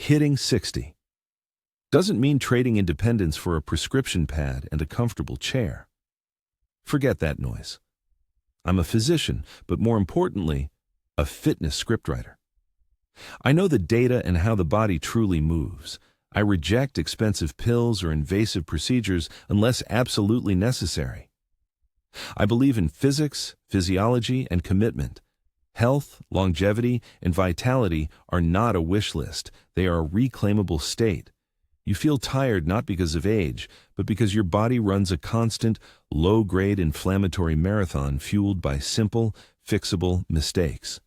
Hitting 60 doesn't mean trading independence for a prescription pad and a comfortable chair. Forget that noise. I'm a physician, but more importantly, a fitness scriptwriter. I know the data and how the body truly moves. I reject expensive pills or invasive procedures unless absolutely necessary. I believe in physics, physiology, and commitment. Health, longevity, and vitality are not a wish list. They are a reclaimable state. You feel tired not because of age, but because your body runs a constant, low-grade inflammatory marathon fueled by simple, fixable mistakes.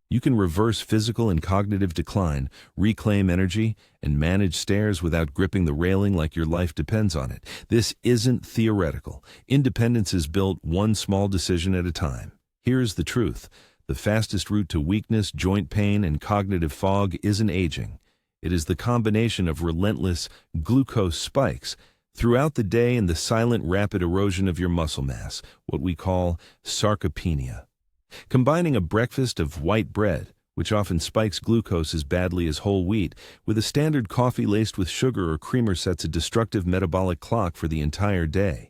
You can reverse physical and cognitive decline, reclaim energy, and manage stairs without gripping the railing like your life depends on it. This isn't theoretical. Independence is built one small decision at a time. Here's the truth. The fastest route to weakness, joint pain, and cognitive fog isn't aging. It is the combination of relentless glucose spikes throughout the day and the silent, rapid erosion of your muscle mass, what we call sarcopenia. Combining a breakfast of white bread, which often spikes glucose as badly as whole wheat, with a standard coffee laced with sugar or creamer sets a destructive metabolic clock for the entire day.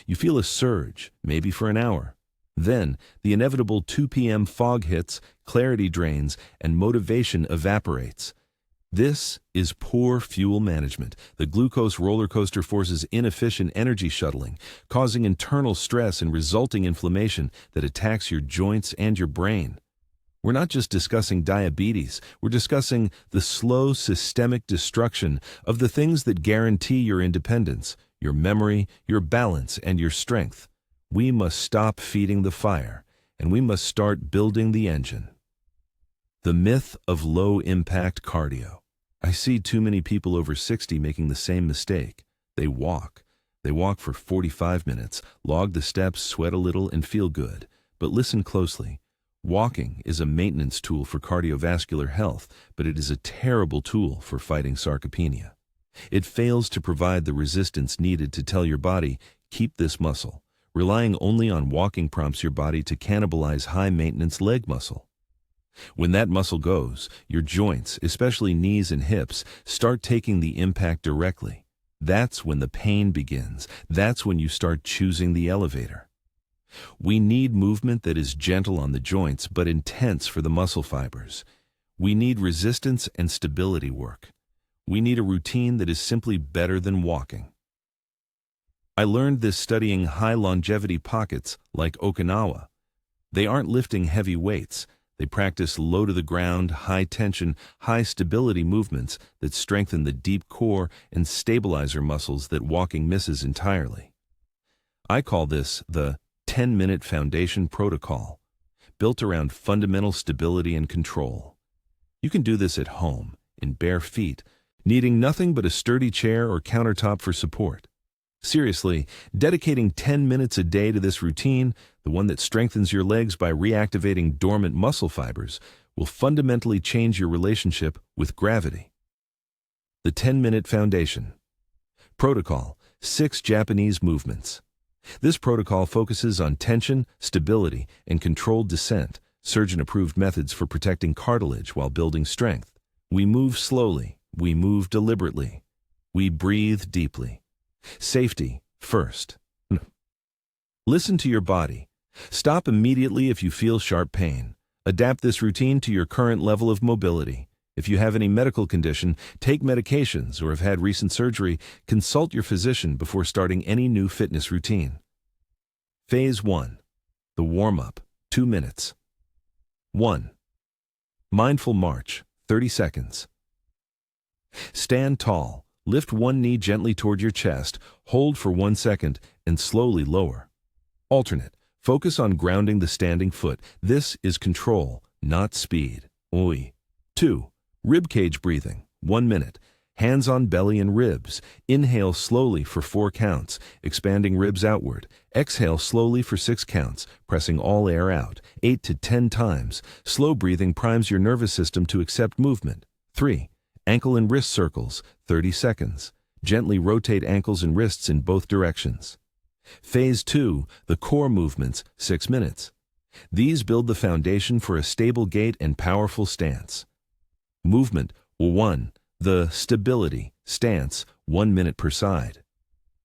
You feel a surge, maybe for an hour. Then, the inevitable 2 p.m. fog hits, clarity drains, and motivation evaporates. This is poor fuel management. The glucose roller coaster forces inefficient energy shuttling, causing internal stress and resulting inflammation that attacks your joints and your brain. We're not just discussing diabetes, we're discussing the slow systemic destruction of the things that guarantee your independence, your memory, your balance, and your strength. We must stop feeding the fire, and we must start building the engine. The myth of low-impact cardio. I see too many people over 60 making the same mistake. They walk. They walk for 45 minutes, log the steps, sweat a little, and feel good. But listen closely. Walking is a maintenance tool for cardiovascular health, but it is a terrible tool for fighting sarcopenia. It fails to provide the resistance needed to tell your body, keep this muscle. Relying only on walking prompts your body to cannibalize high-maintenance leg muscle. When that muscle goes, your joints, especially knees and hips, start taking the impact directly. That's when the pain begins. That's when you start choosing the elevator. We need movement that is gentle on the joints but intense for the muscle fibers. We need resistance and stability work. We need a routine that is simply better than walking. I learned this studying high-longevity pockets like Okinawa. They aren't lifting heavy weights. They practice low-to-the-ground, high-tension, high-stability movements that strengthen the deep core and stabilizer muscles that walking misses entirely. I call this the 10-minute foundation protocol, built around fundamental stability and control. You can do this at home, in bare feet, needing nothing but a sturdy chair or countertop for support. Seriously, dedicating 10 minutes a day to this routine, the one that strengthens your legs by reactivating dormant muscle fibers, will fundamentally change your relationship with gravity. The 10-minute foundation. Protocol: 6 Japanese movements. This protocol focuses on tension, stability, and controlled descent, surgeon-approved methods for protecting cartilage while building strength. We move slowly. We move deliberately. We breathe deeply. Safety first. Listen to your body. Stop immediately if you feel sharp pain. Adapt this routine to your current level of mobility. If you have any medical condition, take medications, or have had recent surgery, consult your physician before starting any new fitness routine. Phase 1. The warm-up, 2 minutes. 1. Mindful march, 30 seconds. Stand tall. Lift one knee gently toward your chest, hold for 1 second, and slowly lower. Alternate. Focus on grounding the standing foot. This is control, not speed. 2. Ribcage breathing, 1 minute. Hands on belly and ribs. Inhale slowly for 4 counts, expanding ribs outward. Exhale slowly for 6 counts, pressing all air out, 8 to 10 times. Slow breathing primes your nervous system to accept movement. 3. Ankle and wrist circles, 30 seconds. Gently rotate ankles and wrists in both directions. Phase 2, the core movements, 6 minutes. These build the foundation for a stable gait and powerful stance. Movement 1. The stability stance, 1 minute per side.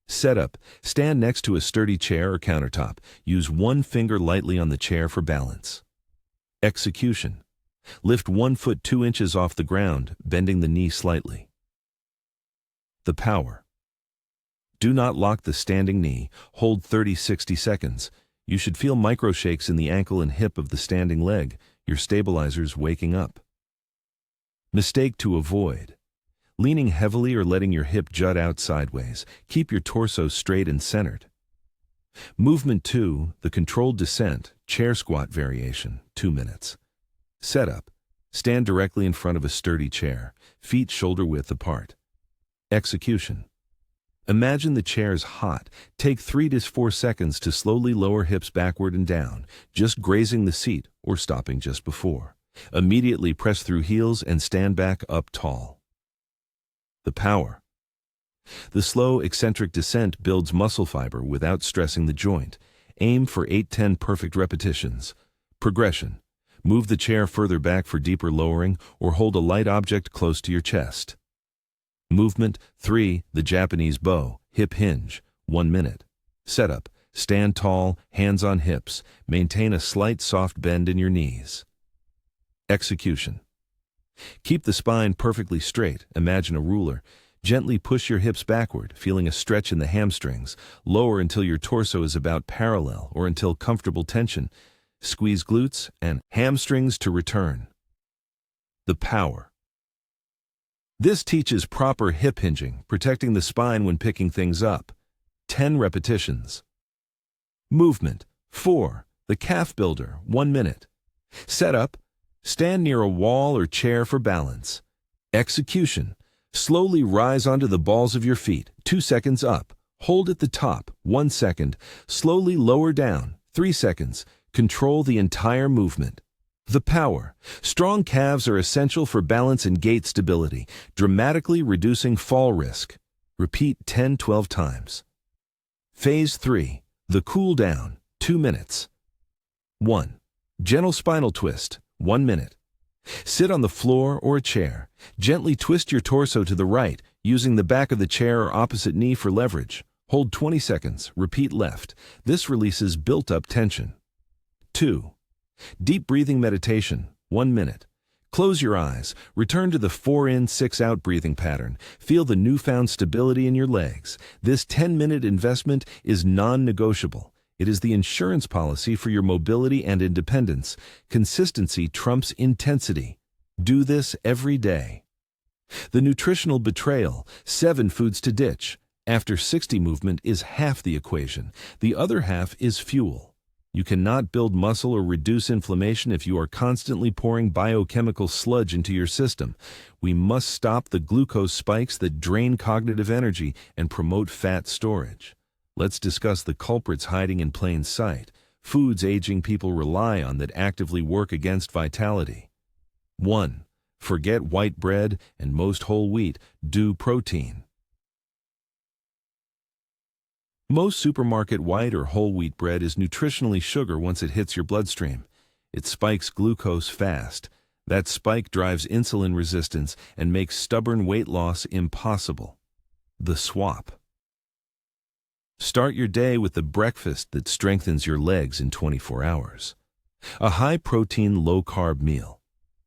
Setup. Stand next to a sturdy chair or countertop. Use one finger lightly on the chair for balance. Execution. Lift 1 foot 2 inches off the ground, bending the knee slightly. The power. Do not lock the standing knee. Hold 30-60 seconds. You should feel microshakes in the ankle and hip of the standing leg. Your stabilizer's waking up. Mistake to avoid. Leaning heavily or letting your hip jut out sideways. Keep your torso straight and centered. Movement 2, the controlled descent, chair squat variation, 2 minutes. Setup. Stand directly in front of a sturdy chair, feet shoulder width apart. Execution. Imagine the chair is hot. Take 3 to 4 seconds to slowly lower hips backward and down, just grazing the seat or stopping just before. Immediately press through heels and stand back up tall. The power. The slow, eccentric descent builds muscle fiber without stressing the joint. Aim for 8-10 perfect repetitions. Progression. Move the chair further back for deeper lowering or hold a light object close to your chest. Movement 3, the Japanese bow, hip hinge, 1 minute. Setup. Stand tall, hands on hips. Maintain a slight soft bend in your knees. Execution. Keep the spine perfectly straight. Imagine a ruler. Gently push your hips backward, feeling a stretch in the hamstrings. Lower until your torso is about parallel or until comfortable tension. Squeeze glutes and hamstrings to return. The power. This teaches proper hip hinging, protecting the spine when picking things up. 10 repetitions. Movement 4, the calf builder, 1 minute. Setup. Stand near a wall or chair for balance. Execution. Slowly rise onto the balls of your feet, 2 seconds up. Hold at the top, 1 second. Slowly lower down, 3 seconds. Control the entire movement. The power. Strong calves are essential for balance and gait stability, dramatically reducing fall risk. Repeat 10-12 times. Phase 3. The cool down, 2 minutes. 1. Gentle spinal twist, 1 minute. Sit on the floor or a chair. Gently twist your torso to the right, using the back of the chair or opposite knee for leverage. Hold 20 seconds. Repeat left. This releases built-up tension. 2. Deep breathing meditation, 1 minute. Close your eyes. Return to the 4-in, 6-out breathing pattern. Feel the newfound stability in your legs. This 10-minute investment is non-negotiable. It is the insurance policy for your mobility and independence. Consistency trumps intensity. Do this every day. The nutritional betrayal, 7 foods to ditch. After 60 movement is half the equation. The other half is fuel. You cannot build muscle or reduce inflammation if you are constantly pouring biochemical sludge into your system. We must stop the glucose spikes that drain cognitive energy and promote fat storage. Let's discuss the culprits hiding in plain sight, foods aging people rely on that actively work against vitality. 1. Forget white bread and most whole wheat. Do protein. Most supermarket white or whole wheat bread is nutritionally sugar once it hits your bloodstream. It spikes glucose fast. That spike drives insulin resistance and makes stubborn weight loss impossible. The swap. Start your day with the breakfast that strengthens your legs in 24 hours. A high-protein, low-carb meal.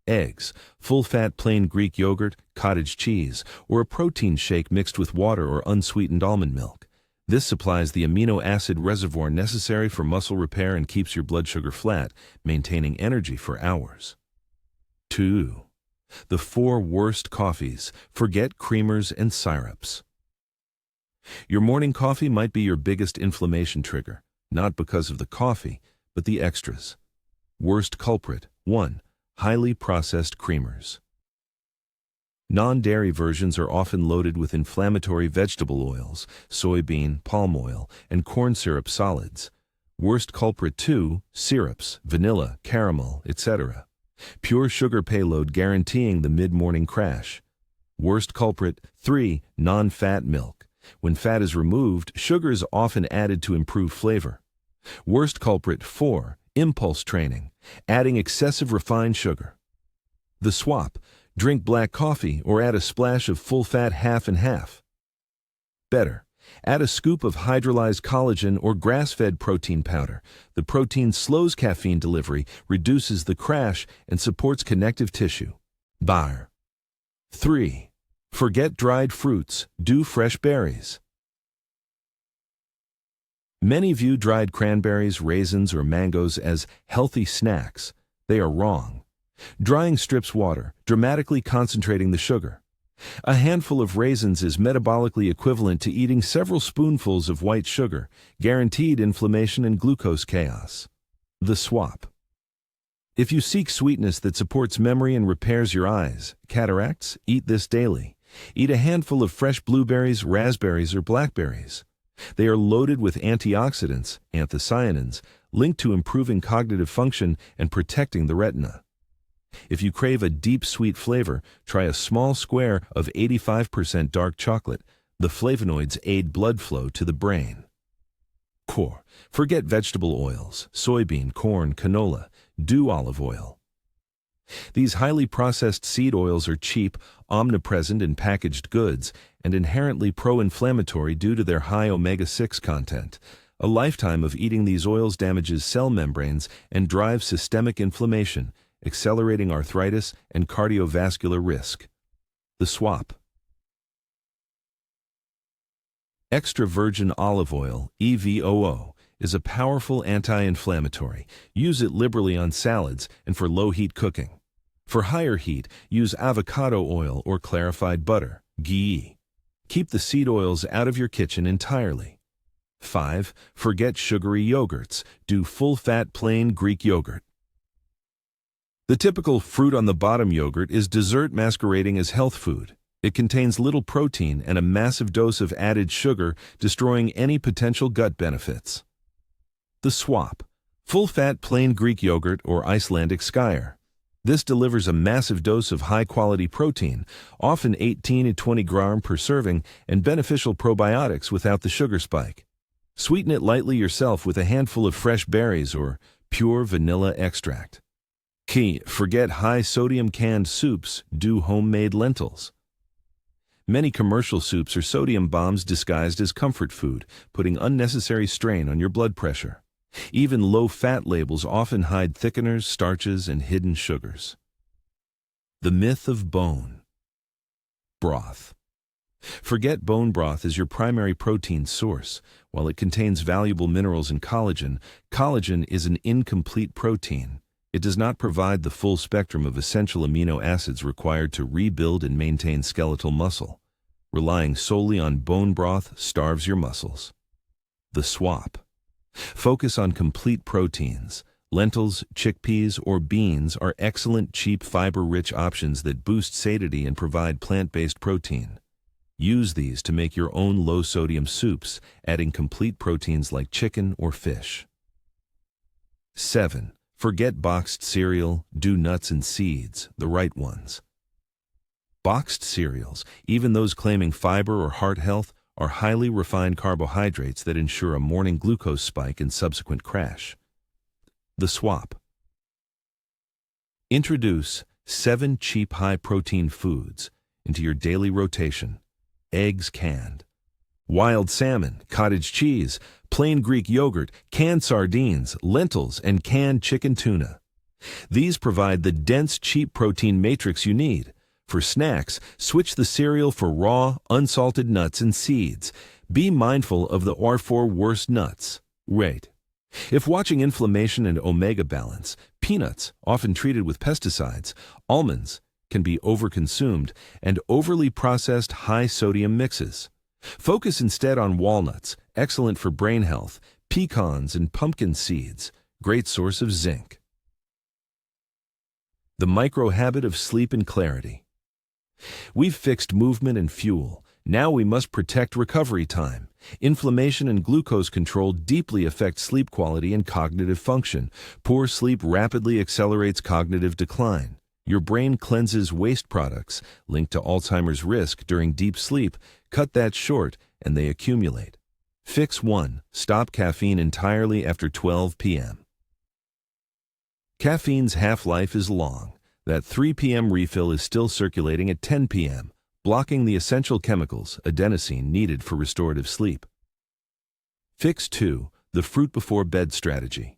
Eggs, full-fat plain Greek yogurt, cottage cheese, or a protein shake mixed with water or unsweetened almond milk. This supplies the amino acid reservoir necessary for muscle repair and keeps your blood sugar flat, maintaining energy for hours. 2. The 4 worst coffees. Forget creamers and syrups. Your morning coffee might be your biggest inflammation trigger, not because of the coffee, but the extras. Worst culprit. 1. Highly processed creamers. Non-dairy versions are often loaded with inflammatory vegetable oils, soybean, palm oil, and corn syrup solids. Worst culprit 2. Syrups, vanilla, caramel, etc. Pure sugar payload guaranteeing the mid-morning crash. Worst culprit 3. Non-fat milk. When fat is removed, sugar is often added to improve flavor. Worst culprit 4. Impulse training, adding excessive refined sugar. The swap. Drink black coffee or add a splash of full-fat half and half. Better, add a scoop of hydrolyzed collagen or grass-fed protein powder. The protein slows caffeine delivery, reduces the crash, and supports connective tissue. Bar. 3. Forget dried fruits, do fresh berries. Many view dried cranberries, raisins, or mangoes as healthy snacks. They are wrong. Drying strips water, dramatically concentrating the sugar. A handful of raisins is metabolically equivalent to eating several spoonfuls of white sugar, guaranteed inflammation and glucose chaos. The swap. If you seek sweetness that supports memory and repairs your eyes, cataracts, eat this daily. Eat a handful of fresh blueberries, raspberries, or blackberries. They are loaded with antioxidants, anthocyanins, linked to improving cognitive function and protecting the retina. If you crave a deep sweet flavor, try a small square of 85% dark chocolate. The flavonoids aid blood flow to the brain. Core. Forget vegetable oils, soybean, corn, canola. Do olive oil. These highly processed seed oils are cheap, omnipresent in packaged goods, and inherently pro-inflammatory due to their high omega-6 content. A lifetime of eating these oils damages cell membranes and drives systemic inflammation, accelerating arthritis and cardiovascular risk. The swap. Extra virgin olive oil, EVOO, is a powerful anti-inflammatory. Use it liberally on salads and for low-heat cooking. For higher heat, use avocado oil or clarified butter, ghee. Keep the seed oils out of your kitchen entirely. 5. Forget sugary yogurts. Do full-fat plain Greek yogurt. The typical fruit-on-the-bottom yogurt is dessert masquerading as health food. It contains little protein and a massive dose of added sugar, destroying any potential gut benefits. The swap. Full-fat plain Greek yogurt or Icelandic skyr. This delivers a massive dose of high-quality protein, often 18 to 20 grams per serving, and beneficial probiotics without the sugar spike. Sweeten it lightly yourself with a handful of fresh berries or pure vanilla extract. Key. Forget high-sodium canned soups. Do homemade lentils. Many commercial soups are sodium bombs disguised as comfort food, putting unnecessary strain on your blood pressure. Even low-fat labels often hide thickeners, starches, and hidden sugars. The myth of bone broth. Forget bone broth as your primary protein source. While it contains valuable minerals and collagen, collagen is an incomplete protein. It does not provide the full spectrum of essential amino acids required to rebuild and maintain skeletal muscle. Relying solely on bone broth starves your muscles. The swap. Focus on complete proteins. Lentils, chickpeas, or beans are excellent, cheap, fiber-rich options that boost satiety and provide plant-based protein. Use these to make your own low-sodium soups, adding complete proteins like chicken or fish. 7. Forget boxed cereal. Do nuts and seeds, the right ones. Boxed cereals, even those claiming fiber or heart health, are highly refined carbohydrates that ensure a morning glucose spike and subsequent crash. The swap. Introduce 7 cheap high-protein foods into your daily rotation. Eggs canned. Wild salmon, cottage cheese, plain Greek yogurt, canned sardines, lentils, and canned chicken tuna. These provide the dense, cheap protein matrix you need. For snacks, switch the cereal for raw, unsalted nuts and seeds. Be mindful of the R4 worst nuts. Rate. If watching inflammation and omega balance, peanuts, often treated with pesticides, almonds, can be overconsumed, and overly processed high-sodium mixes. Focus instead on walnuts, excellent for brain health, pecans and pumpkin seeds, great source of zinc. The micro-habit of sleep and clarity. We've fixed movement and fuel. Now we must protect recovery time. Inflammation and glucose control deeply affect sleep quality and cognitive function. Poor sleep rapidly accelerates cognitive decline. Your brain cleanses waste products linked to Alzheimer's risk during deep sleep. Cut that short, and they accumulate. Fix 1. Stop caffeine entirely after 12 p.m. Caffeine's half-life is long. That 3 p.m. refill is still circulating at 10 p.m., blocking the essential chemicals, adenosine, needed for restorative sleep. Fix 2. The fruit before bed strategy.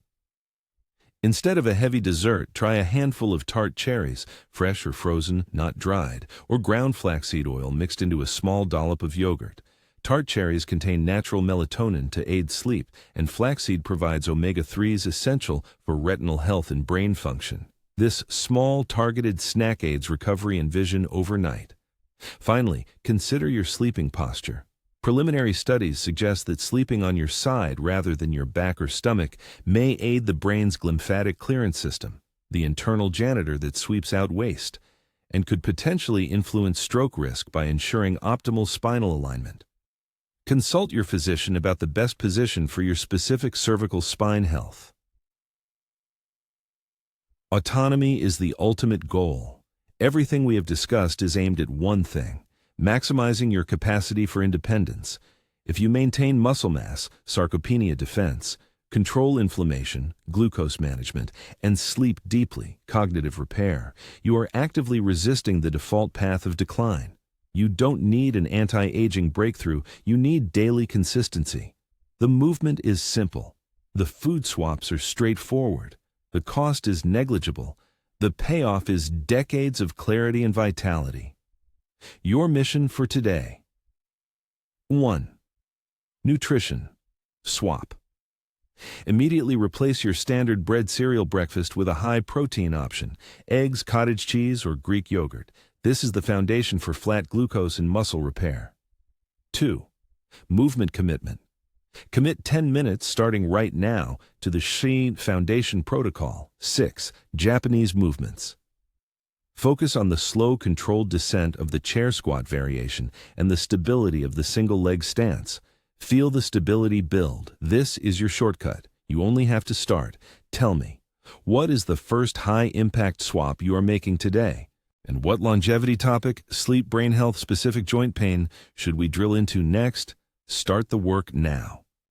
Instead of a heavy dessert, try a handful of tart cherries, fresh or frozen, not dried, or ground flaxseed oil mixed into a small dollop of yogurt. Tart cherries contain natural melatonin to aid sleep, and flaxseed provides omega-3s essential for retinal health and brain function. This small, targeted snack aids recovery and vision overnight. Finally, consider your sleeping posture. Preliminary studies suggest that sleeping on your side rather than your back or stomach may aid the brain's glymphatic clearance system, the internal janitor that sweeps out waste, and could potentially influence stroke risk by ensuring optimal spinal alignment. Consult your physician about the best position for your specific cervical spine health. Autonomy is the ultimate goal. Everything we have discussed is aimed at one thing: maximizing your capacity for independence. If you maintain muscle mass, sarcopenia defense, control inflammation, glucose management, and sleep deeply, cognitive repair, you are actively resisting the default path of decline. You don't need an anti-aging breakthrough, you need daily consistency. The movement is simple. The food swaps are straightforward. The cost is negligible. The payoff is decades of clarity and vitality. Your mission for today. 1. Nutrition. Swap. Immediately replace your standard bread cereal breakfast with a high-protein option: eggs, cottage cheese, or Greek yogurt. This is the foundation for flat glucose and muscle repair. 2. Movement commitment. Commit 10 minutes starting right now to the Shi Foundation Protocol. 6. Japanese movements. Focus on the slow, controlled descent of the chair squat variation and the stability of the single-leg stance. Feel the stability build. This is your shortcut. You only have to start. Tell me, what is the first high-impact swap you are making today? And what longevity topic, sleep, brain health, specific joint pain should we drill into next? Start the work now.